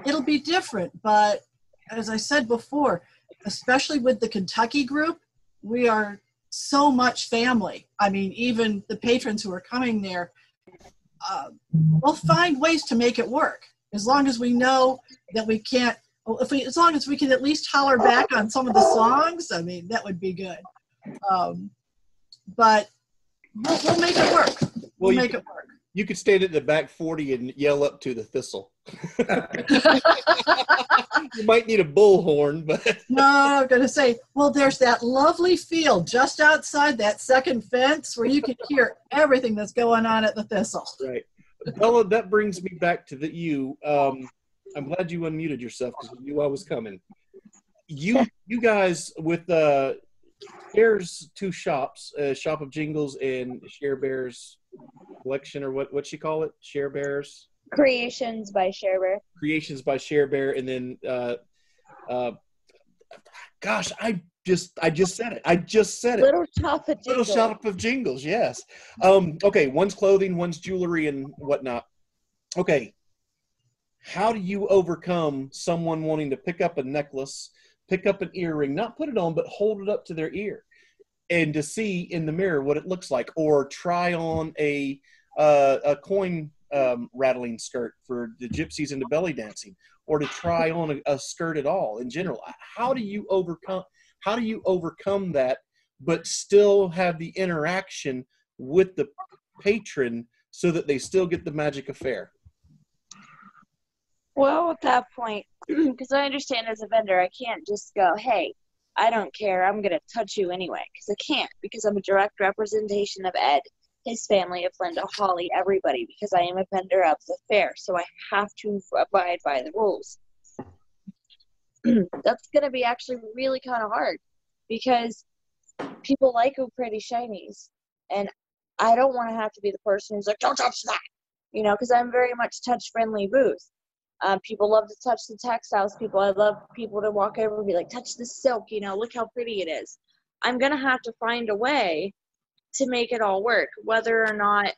[SPEAKER 5] it'll be different. But as I said before, especially with the Kentucky group, we are so much family. I mean, even the patrons who are coming there, we'll find ways to make it work. As long as we know that we can't, as long as we can at least holler back on some of the songs, I mean, that would be good. But we'll make it work. We'll make it work.
[SPEAKER 2] You could stand at the back 40 and yell up to the Thistle. You might need a bullhorn, but
[SPEAKER 5] no, I'm going to say, well, there's that lovely field just outside that second fence where you can hear everything that's going on at the Thistle.
[SPEAKER 2] Right. Bella, that brings me back to you. I'm glad you unmuted yourself because you knew I was coming. You guys with there's two shops, Shop of Jingles and Share Bears Collection, or what she call it? Share Bears?
[SPEAKER 4] Creations by Share Bear.
[SPEAKER 2] Creations by Share Bear, and then gosh, I just said it.
[SPEAKER 4] Little Shop of Jingles.
[SPEAKER 2] Little Shop of Jingles, yes. Okay, one's clothing, one's jewelry and whatnot. Okay. How do you overcome someone wanting to pick up a necklace, pick up an earring, not put it on, but hold it up to their ear and to see in the mirror what it looks like, or try on a coin rattling skirt for the gypsies into belly dancing, or to try on a skirt at all in general. How do you overcome that, but still have the interaction with the patron so that they still get the magic affair?
[SPEAKER 4] Well, at that point, because I understand as a vendor, I can't just go, hey, I don't care, I'm going to touch you anyway, because I can't, because I'm a direct representation of Ed, his family, of Linda, Holly, everybody, because I am a vendor of the fair, so I have to abide by the rules. That's going to be actually really kind of hard, because people like pretty shinies, and I don't want to have to be the person who's like, don't touch that, because I'm very much touch-friendly booth. People love to touch the textiles. I love people to walk over and be like, touch the silk, look how pretty it is. I'm going to have to find a way to make it all work, whether or not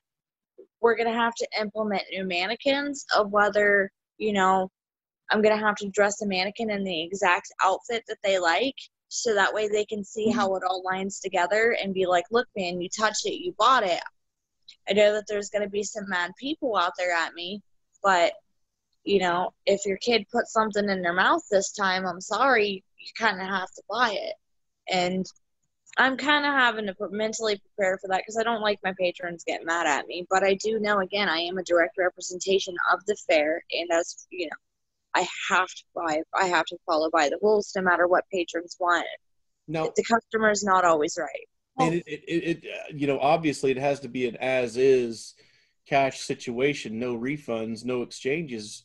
[SPEAKER 4] we're going to have to implement new mannequins, of whether, I'm going to have to dress a mannequin in the exact outfit that they like, so that way they can see how it all lines together and be like, look, man, you touched it, you bought it. I know that there's going to be some mad people out there at me, but if your kid puts something in their mouth this time, I'm sorry, you kind of have to buy it. And I'm kind of having to mentally prepare for that, because I don't like my patrons getting mad at me. But I do know, again, I am a direct representation of the fair, and as I have to follow by the rules, no matter what patrons want.
[SPEAKER 2] No,
[SPEAKER 4] the customer's not always right.
[SPEAKER 2] And it obviously it has to be an as-is cash situation, no refunds, no exchanges.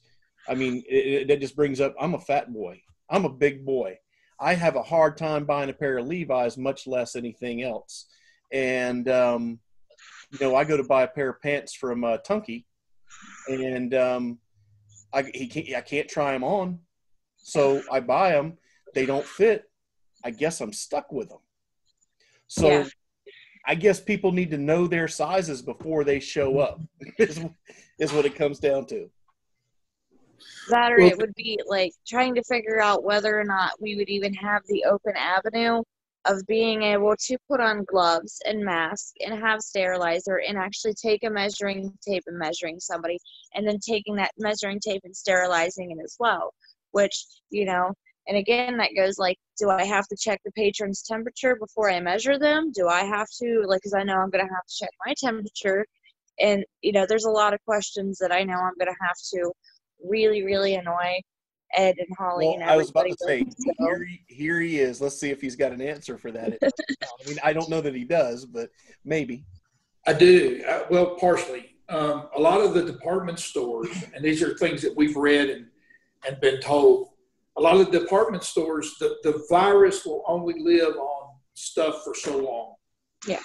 [SPEAKER 2] I mean, that just brings up, I'm a fat boy. I'm a big boy. I have a hard time buying a pair of Levi's, much less anything else. And, I go to buy a pair of pants from Tunky, and I can't try them on. So I buy them. They don't fit. I guess I'm stuck with them. So yeah. I guess people need to know their sizes before they show up is what it comes down to.
[SPEAKER 4] That, or it would be like trying to figure out whether or not we would even have the open avenue of being able to put on gloves and masks and have sterilizer and actually take a measuring tape and measuring somebody, and then taking that measuring tape and sterilizing it as well, which, and again, that goes like, do I have to check the patron's temperature before I measure them? Do I have to, because I know I'm going to have to check my temperature. And, there's a lot of questions that I know I'm going to have to really, really annoy Ed and Holly and everybody.
[SPEAKER 2] I was about to say, here he is. Let's see if he's got an answer for that. I mean, I don't know that he does, but maybe.
[SPEAKER 6] I do. Well, partially. A lot of the department stores, and these are things that we've read and been told, a lot of the department stores, the virus will only live on stuff for so long.
[SPEAKER 4] Yeah.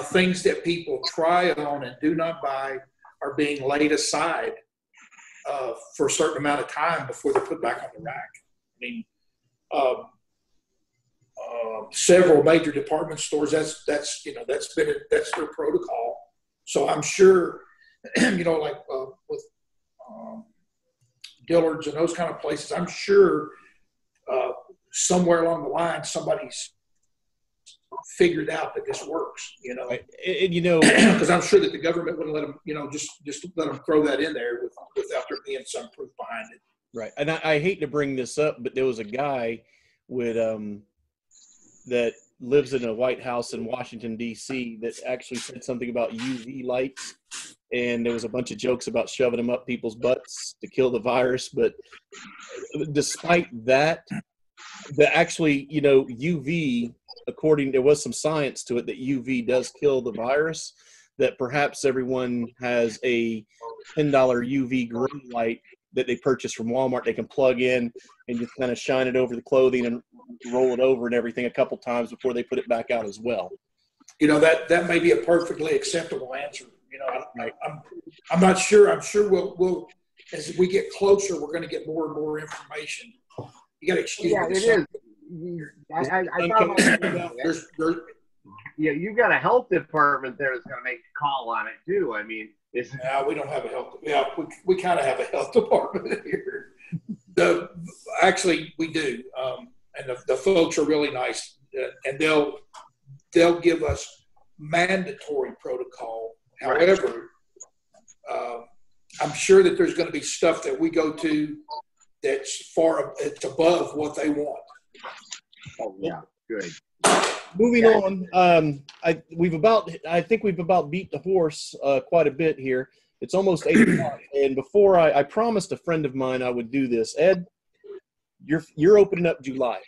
[SPEAKER 6] Things that people try on and do not buy are being laid aside for a certain amount of time before they're put back on the rack. I mean, several major department stores, that's their protocol. So I'm sure, with Dillard's and those kind of places, I'm sure somewhere along the line somebody's figured out that this works, because I'm sure that the government wouldn't let them, just let them throw that in there without there being some proof behind it.
[SPEAKER 2] Right. And I hate to bring this up, but there was a guy with that lives in a White House in Washington, D.C. that actually said something about UV lights. And there was a bunch of jokes about shoving them up people's butts to kill the virus. But despite that, UV, there was some science to it that UV does kill the virus, that perhaps everyone has a $10 UV grow light that they purchase from Walmart. They can plug in and just kind of shine it over the clothing and roll it over and everything a couple times before they put it back out as well.
[SPEAKER 6] That may be a perfectly acceptable answer. I'm not sure. I'm sure we'll as we get closer, we're going to get more and more information. You got to excuse me.
[SPEAKER 3] Yeah, it is. I thought about you've got a health department there that's going to make a call on it too. I mean,
[SPEAKER 6] we don't have a health. Yeah, we kind of have a health department here. Actually, we do, and the folks are really nice, and they'll give us mandatory protocol. However, I'm sure that there's going to be stuff that we go to it's above what they want.
[SPEAKER 3] Oh yeah, good.
[SPEAKER 2] Moving on, I think we've about beat the horse quite a bit here. It's almost 8 o'clock, and before I promised a friend of mine I would do this. Ed, you're opening up July.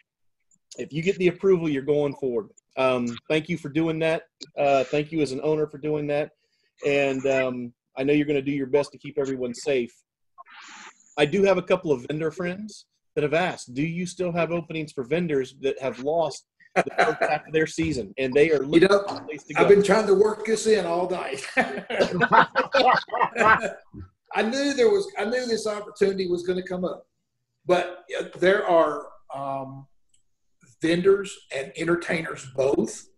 [SPEAKER 2] If you get the approval, you're going forward. Thank you for doing that. Thank you as an owner for doing that, and I know you're going to do your best to keep everyone safe. I do have a couple of vendor friends that have asked, do you still have openings for vendors that have lost the first half of their season, and they are looking for a place to go?
[SPEAKER 6] I've been trying to work this in all night. I knew this opportunity was going to come up, but there are vendors and entertainers both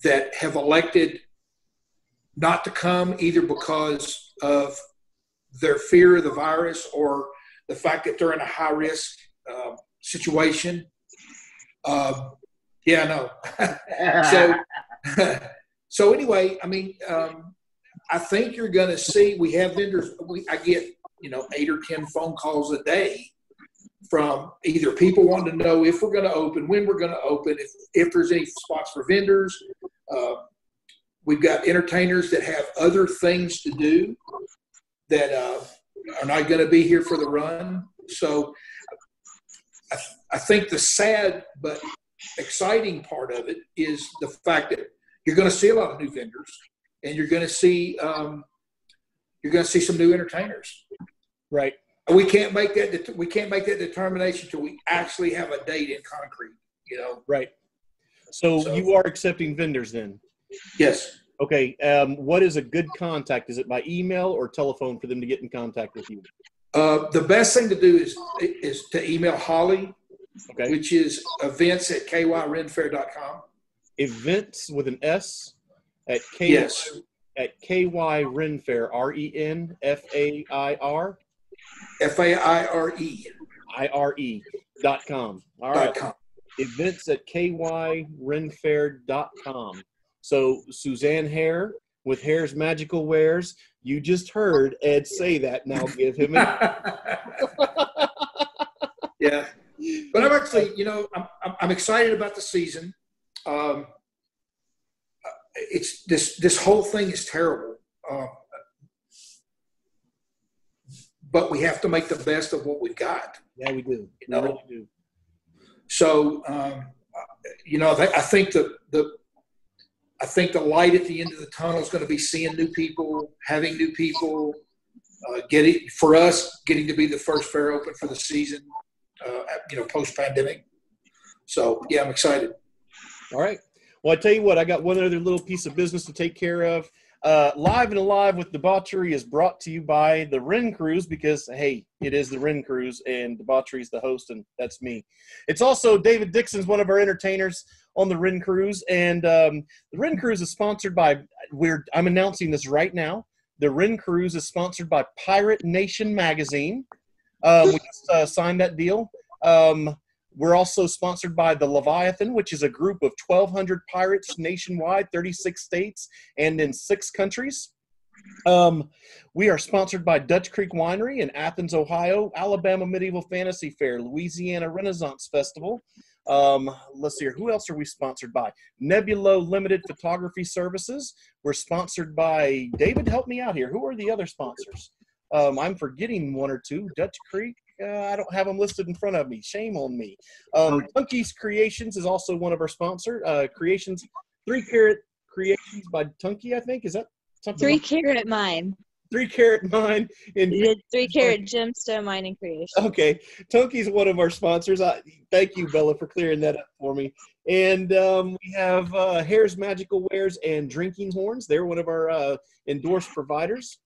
[SPEAKER 6] that have elected not to come, either because of their fear of the virus or the fact that they're in a high risk situation. Yeah, I know. So anyway, I mean, I think you're going to see, we have vendors, I get, 8 or 10 phone calls a day from either people wanting to know if we're going to open, when we're going to open, if there's any spots for vendors. We've got entertainers that have other things to do that are not going to be here for the run. So I think the sad but exciting part of it is the fact that you're going to see a lot of new vendors, and you're going to see some new entertainers.
[SPEAKER 2] Right.
[SPEAKER 6] We can't make that determination till we actually have a date in concrete.
[SPEAKER 2] Right. So you are accepting vendors then?
[SPEAKER 6] Yes.
[SPEAKER 2] Okay. What is a good contact? Is it by email or telephone for them to get in contact with you?
[SPEAKER 6] The best thing to do is to email Holly,
[SPEAKER 2] okay,
[SPEAKER 6] which is events@kyrenfair.com.
[SPEAKER 2] Events with an S at
[SPEAKER 6] yes.
[SPEAKER 2] At KYRenfair, RENFAIR. FAIRE.com. All right. Events at KYRenfair.com. So Suzanne Hare with Hare's Magical Wares. You just heard Ed say that. Now give him a
[SPEAKER 6] Yeah. But I'm actually, I'm excited about the season. It's this whole thing is terrible. But we have to make the best of what we've got.
[SPEAKER 2] Yeah, we do. We really do.
[SPEAKER 6] So, I think I think the light at the end of the tunnel is going to be seeing new people, having new people, getting to be the first fair open for the season, post-pandemic. So, yeah, I'm excited.
[SPEAKER 2] All right. Well, I tell you what, I got one other little piece of business to take care of. Live and Alive with Debauchery is brought to you by the Ren Cruise because, hey, it is the Ren Cruise, and Debauchery is the host, and that's me. It's also David Dixon's one of our entertainers on the Ren Cruise, and the Ren Cruise is sponsored by, I'm announcing this right now, the Ren Cruise is sponsored by Pirate Nation Magazine. We just signed that deal. We're also sponsored by the Leviathan, which is a group of 1,200 pirates nationwide, 36 states, and in 6 countries. We are sponsored by Dutch Creek Winery in Athens, Ohio, Alabama Medieval Fantasy Fair, Louisiana Renaissance Festival. Let's see here. Who else are we sponsored by? Nebulo Limited Photography Services. We're sponsored by, David, help me out here. Who are the other sponsors? I'm forgetting one or two. Dutch Creek. I don't have them listed in front of me. Shame on me. Tunkeys Creations is also one of our sponsors. Creations, 3 Carat Creations by Tunkey, I think. Is that something?
[SPEAKER 4] 3 Carat Mine.
[SPEAKER 2] 3 Carat Mine. And
[SPEAKER 4] 3 Carat Gemstone Mining Creation.
[SPEAKER 2] Okay. Tunkey's one of our sponsors. Thank you, Bella, for clearing that up for me. And we have Hare's Magical Wares and Drinking Horns. They're one of our endorsed providers.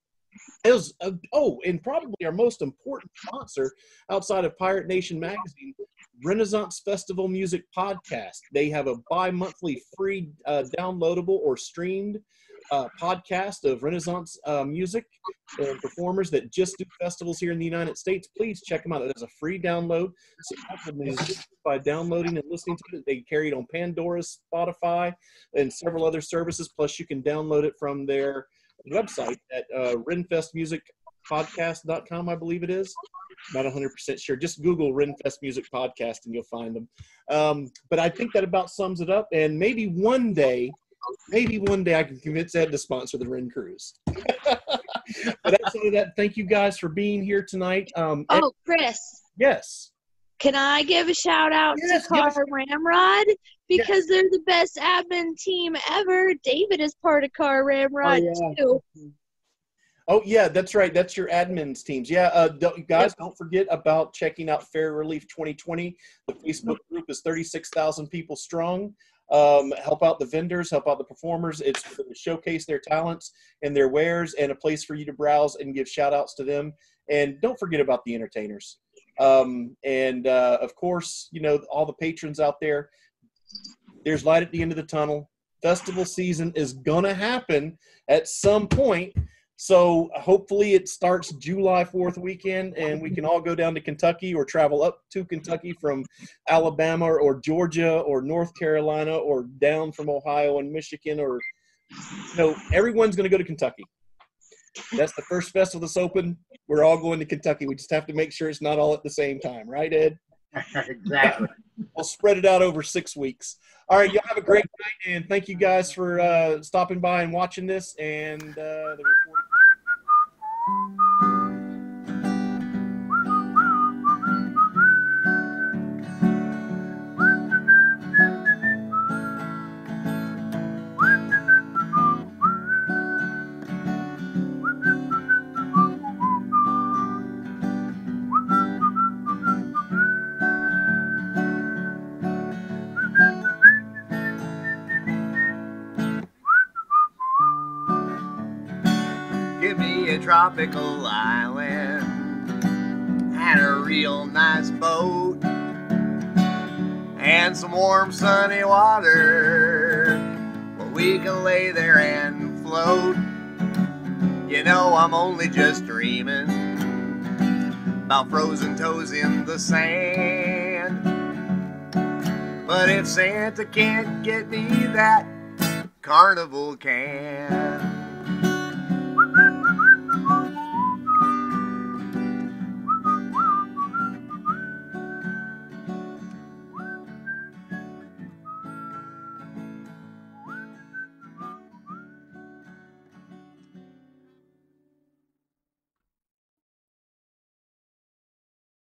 [SPEAKER 2] And probably our most important sponsor outside of Pirate Nation Magazine, Renaissance Festival Music Podcast. They have a bi-monthly free downloadable or streamed podcast of Renaissance music and performers that just do festivals here in the United States. Please check them out. There's a free download. Support the musicians by downloading and listening to it. They carry it on Pandora, Spotify, and several other services. Plus, you can download it from their website at renfestmusic.podcast.com, I believe it is. Not 100% sure. Just Google Renfest Music Podcast and you'll find them. But I think that about sums it up. And maybe one day I can convince Ed to sponsor the Ren Cruise. But outside of that, thank you guys for being here tonight. Ed,
[SPEAKER 4] Chris.
[SPEAKER 2] yes.
[SPEAKER 4] Can I give a shout out to Car Ramrod? Because they're the best admin team ever. David is part of Car Ramrod too.
[SPEAKER 2] Oh, yeah, that's right. That's your admins teams. Yeah, guys, don't forget about checking out Fair Relief 2020. The Facebook group is 36,000 people strong. Help out the vendors, help out the performers. It's to showcase their talents and their wares and a place for you to browse and give shout outs to them. And don't forget about the entertainers. Of course, you know, all the patrons out there, there's light at the end of the tunnel. Festival season is going to happen at some point. So hopefully it starts July 4th weekend and we can all go down to Kentucky or travel up to Kentucky from Alabama or Georgia or North Carolina or down from Ohio and Michigan, or, you know, everyone's going to go to Kentucky. That's the first festival that's open. We're all going to Kentucky. We just have to make sure it's not all at the same time. Right, Ed?
[SPEAKER 3] Exactly.
[SPEAKER 2] We'll spread it out over 6 weeks. All right, y'all have a great night, and thank you guys for stopping by and watching this. And the recording.
[SPEAKER 3] Give me a tropical island and a real nice boat and some warm sunny water where we can lay there and float. You know, I'm only just dreaming about frozen toes in the sand. But if Santa can't get me that, Carnival can.